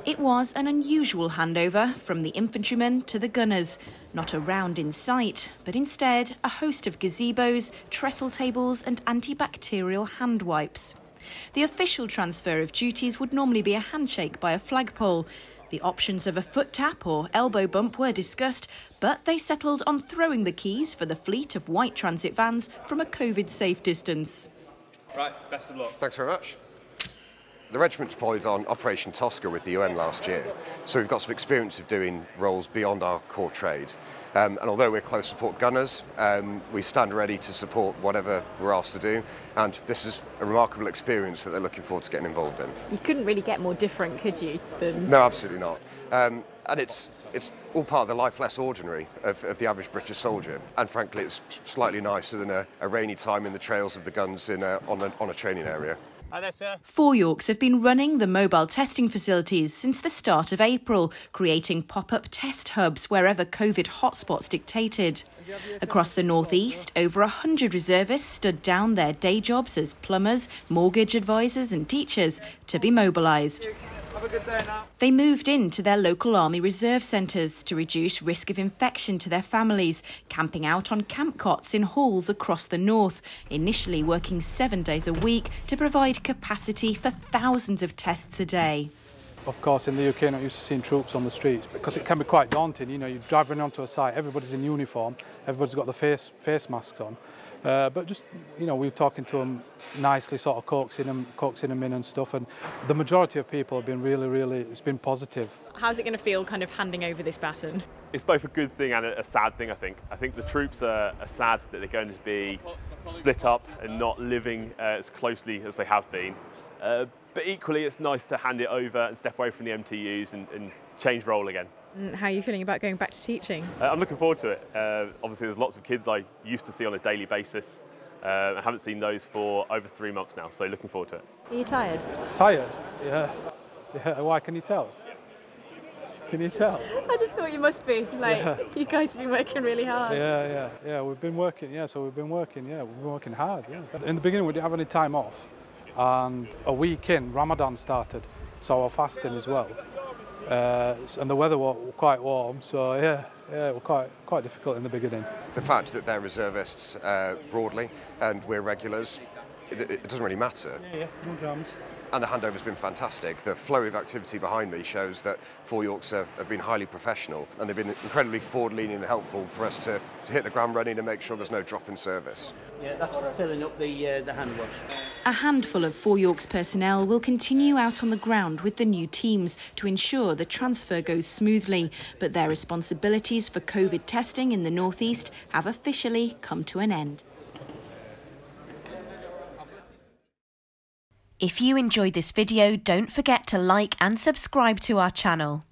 It was an unusual handover from the infantrymen to the gunners. Not a round in sight, but instead a host of gazebos, trestle tables and antibacterial hand wipes. The official transfer of duties would normally be a handshake by a flagpole. The options of a foot tap or elbow bump were discussed, but they settled on throwing the keys for the fleet of white transit vans from a COVID-safe distance. Right, best of luck. Thanks very much. The regiment deployed on Operation Tosca with the UN last year, so we've got some experience of doing roles beyond our core trade. And although we're close support gunners, we stand ready to support whatever we're asked to do, and this is a remarkable experience that they're looking forward to getting involved in. You couldn't really get more different, could you? No, absolutely not. And it's all part of the life less ordinary of the average British soldier, and frankly it's slightly nicer than a rainy time in the trails of the guns on a training area. Hi there, sir. Four Yorks have been running the mobile testing facilities since the start of April, creating pop-up test hubs wherever COVID hotspots dictated. Across the northeast, over 100 reservists stood down their day jobs as plumbers, mortgage advisors and teachers to be mobilised. Have a good day now. They moved into their local army reserve centres to reduce risk of infection to their families, camping out on camp cots in halls across the north, initially working 7 days a week to provide capacity for thousands of tests a day. Of course, in the UK, not used to seeing troops on the streets because it can be quite daunting. You know, you're driving onto a site, everybody's in uniform, everybody's got the face masks on. But just, you know, we were talking to them nicely, sort of coaxing them in and stuff. And the majority of people have been really, it's been positive. How's it going to feel kind of handing over this baton? It's both a good thing and a sad thing, I think. I think the troops are sad that they're going to be split up and not living as closely as they have been. But equally, it's nice to hand it over and step away from the MTUs and change role again. How are you feeling about going back to teaching? I'm looking forward to it. Obviously, there's lots of kids I used to see on a daily basis. I haven't seen those for over 3 months now, so looking forward to it. Are you tired? Tired? Yeah. Why, can you tell? Can you tell? I just thought you must be. You guys have been working really hard. Yeah, we've been working, we've been working hard, yeah. In the beginning, we didn't have any time off. And a week in, Ramadan started, so we're fasting as well. And the weather was quite warm, so yeah, it was quite difficult in the beginning. The fact that they're reservists broadly and we're regulars, it doesn't really matter. Yeah, no dramas. And the handover's been fantastic. The flurry of activity behind me shows that Four Yorks have been highly professional, and they've been incredibly forward-leaning and helpful for us to hit the ground running and make sure there's no drop in service. Yeah, that's filling up the hand wash. A handful of Four Yorks personnel will continue out on the ground with the new teams to ensure the transfer goes smoothly, but their responsibilities for COVID testing in the northeast have officially come to an end. If you enjoyed this video, don't forget to like and subscribe to our channel.